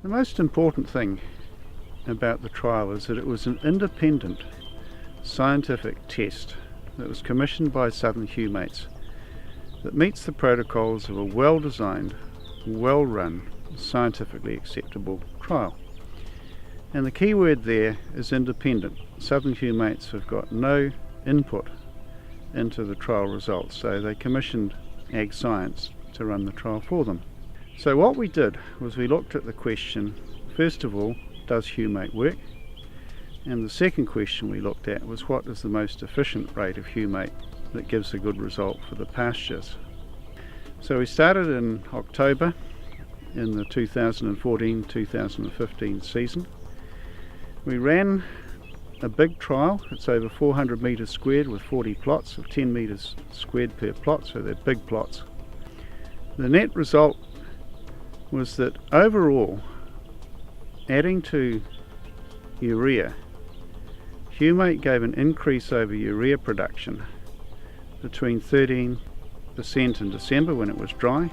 The most important thing about the trial is that it was an independent scientific test that was commissioned by Southern Humates that meets the protocols of a well-designed, well-run, scientifically acceptable trial. And the key word there is independent. Southern Humates have got no input into the trial results, so they commissioned Ag Science to run the trial for them. So what we did was we looked at the question, first of all, does humate work? And the second question we looked at was what is the most efficient rate of humate that gives a good result for the pastures. So we started in October in the 2014-2015 season. We ran a big trial. It's over 400 metres squared with 40 plots of 10 metres squared per plot, so they're big plots. The net result was that overall, adding to urea, humate gave an increase over urea production between 13% in December when it was dry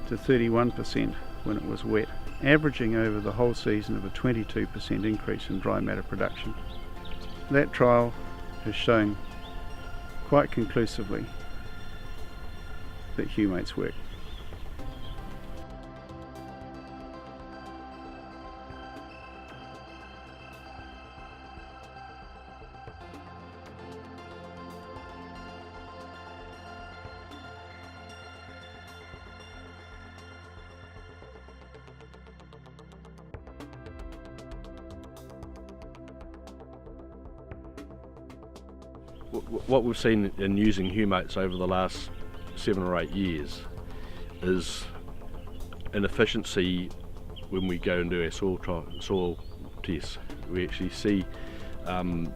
to 31% when it was wet, averaging over the whole season of a 22% increase in dry matter production. That trial has shown quite conclusively that humates work. What we've seen in using humates over the last 7 or 8 years is an efficiency when we go and do our soil tests. We actually see the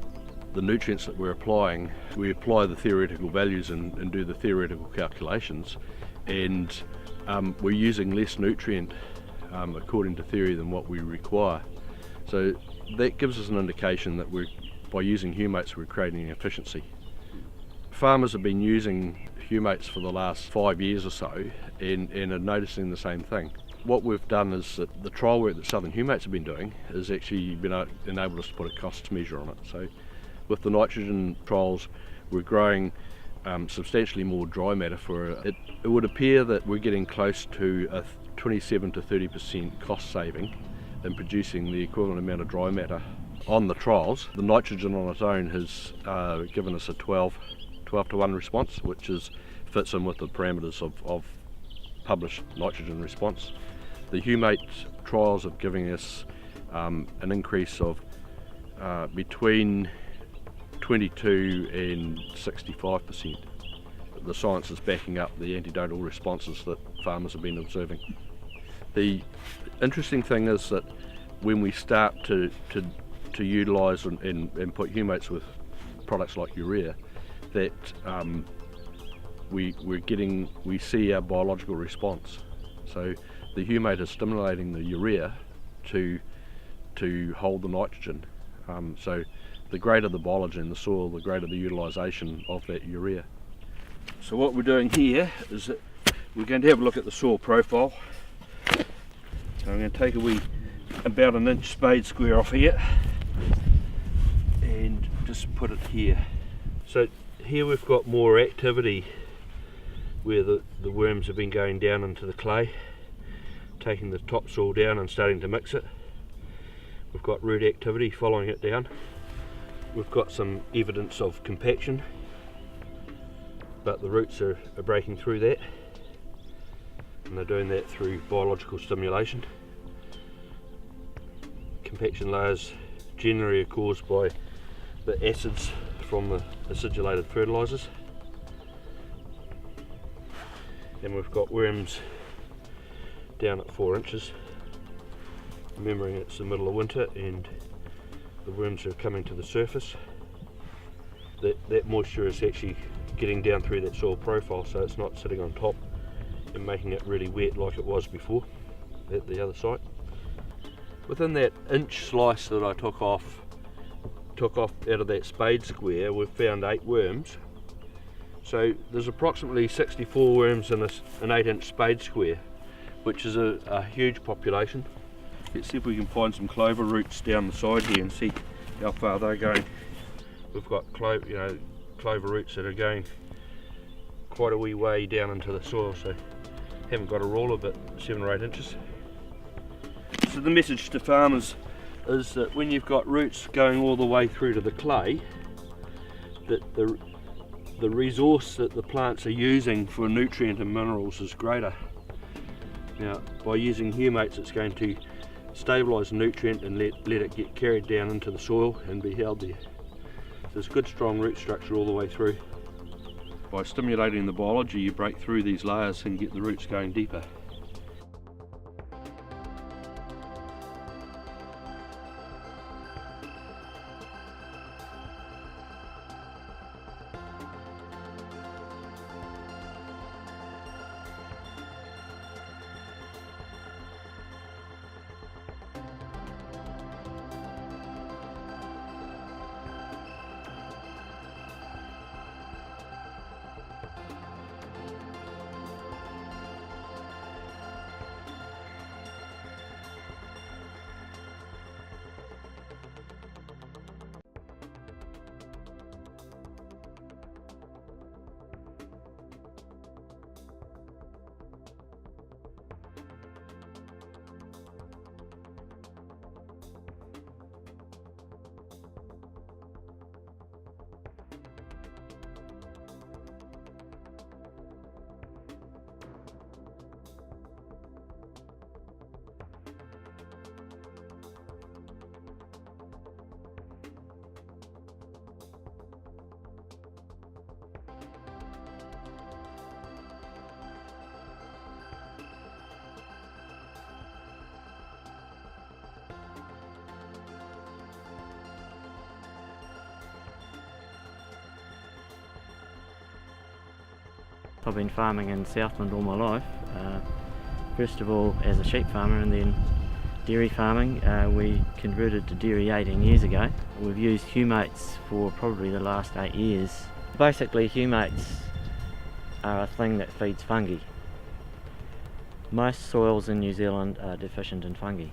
nutrients that we're applying. We apply the theoretical values and do the theoretical calculations, and we're using less nutrient according to theory than what we require. So that gives us an indication that by using humates we're creating efficiency. Farmers have been using humates for the last 5 years or so and are noticing the same thing. What we've done is that the trial work that Southern Humates have been doing has actually enabled us to put a cost measure on it. So with the nitrogen trials we're growing substantially more dry matter for it. It would appear that we're getting close to a 27 to 30% cost saving in producing the equivalent amount of dry matter on the trials. The nitrogen on its own has given us a 12 to 1 response, which fits in with the parameters of published nitrogen response. The humate trials have given us an increase of between 22 and 65%. The science is backing up the antidotal responses that farmers have been observing. The interesting thing is that when we start to utilise and put humates with products like urea, that we see our biological response. So the humate is stimulating the urea to hold the nitrogen. So the greater the biology in the soil, the greater the utilisation of that urea. So what we're doing here is that we're going to have a look at the soil profile. So I'm going to take about an inch spade square off here and just put it here. So here we've got more activity where the worms have been going down into the clay, taking the topsoil down and starting to mix it. We've got root activity following it down. We've got some evidence of compaction, but the roots are breaking through that, and they're doing that through biological stimulation. Compaction layers generally are caused by the acids from the acidulated fertilisers, and we've got worms down at 4 inches, remembering it's the middle of winter and the worms are coming to the surface. That moisture is actually getting down through that soil profile, so it's not sitting on top and making it really wet like it was before at the other site. Within that inch slice that I took off out of that spade square, we've found 8 worms. So there's approximately 64 worms in an 8-inch spade square, which is a huge population. Let's see if we can find some clover roots down the side here and see how far they're going. We've got clover roots that are going quite a wee way down into the soil, so haven't got a ruler, but 7 or 8 inches. So the message to farmers is that when you've got roots going all the way through to the clay, that the resource that the plants are using for nutrient and minerals is greater. Now, by using Humates, it's going to stabilise the nutrient and let it get carried down into the soil and be held there. So there's a good strong root structure all the way through. By stimulating the biology, you break through these layers and get the roots going deeper. I've been farming in Southland all my life. First of all as a sheep farmer and then dairy farming. We converted to dairy 18 years ago. We've used Humates for probably the last 8 years. Basically Humates are a thing that feeds fungi. Most soils in New Zealand are deficient in fungi.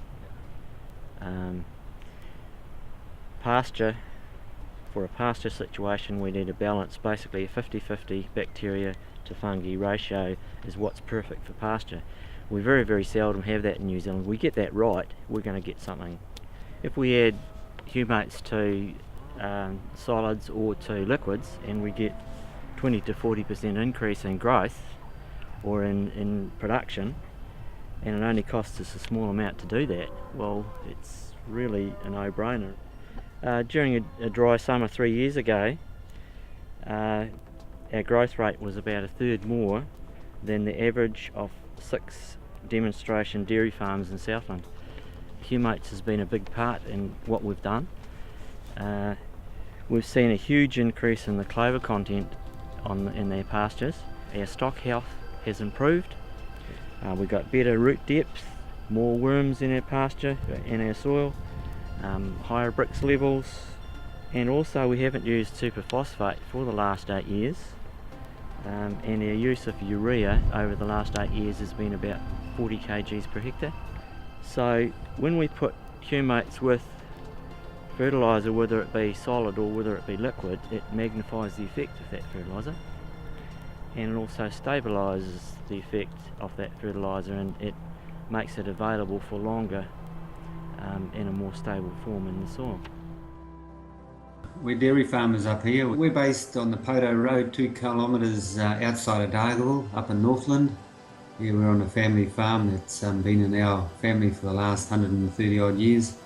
For a pasture situation we need a balance, basically a 50-50 bacteria to fungi ratio is what's perfect for pasture. We very seldom have that in New Zealand. We get that right, we're going to get something. If we add Humates to solids or to liquids and we get 20 to 40% increase in growth or in production, and it only costs us a small amount to do that, well, it's really a no-brainer. During a dry summer 3 years ago, our growth rate was about 1/3 more than the average of 6 demonstration dairy farms in Southland. Humates has been a big part in what we've done. We've seen a huge increase in the clover content in their pastures. Our stock health has improved. We've got better root depth, more worms in our pasture, in our soil, higher bricks levels, and also we haven't used superphosphate for the last 8 years. And our use of urea over the last 8 years has been about 40 kgs per hectare. So when we put Humates with fertiliser, whether it be solid or whether it be liquid, it magnifies the effect of that fertiliser, and it also stabilises the effect of that fertiliser, and it makes it available for longer in a more stable form in the soil. We're dairy farmers up here. We're based on the Poto Road, 2 kilometres outside of Dargaville, up in Northland. Here we're on a family farm that's been in our family for the last 130 odd years.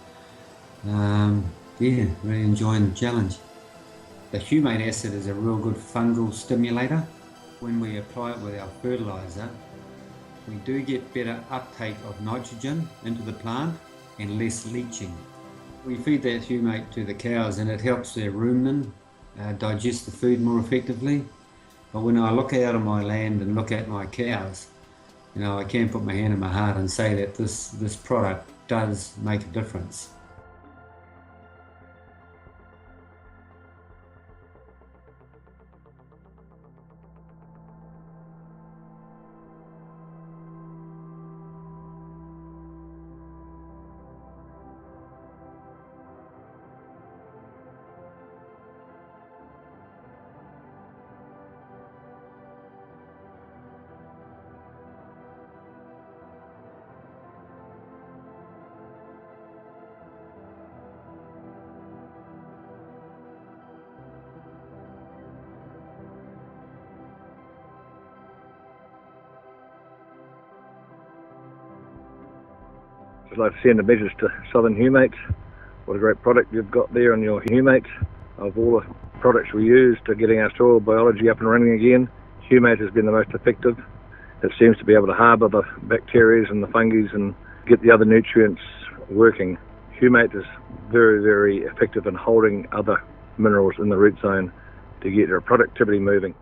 Yeah, really enjoying the challenge. The humate acid is a real good fungal stimulator. When we apply it with our fertiliser, we do get better uptake of nitrogen into the plant and less leaching. We feed that humate to the cows and it helps their rumen digest the food more effectively. But when I look out on my land and look at my cows, you know, I can put my hand in my heart and say that this product does make a difference. I'd like to send a message to Southern Humates. What a great product you've got there on your Humates. Of all the products we use to getting our soil biology up and running again, Humate has been the most effective. It seems to be able to harbour the bacteria and the fungi and get the other nutrients working. Humate is very, very effective in holding other minerals in the root zone to get their productivity moving.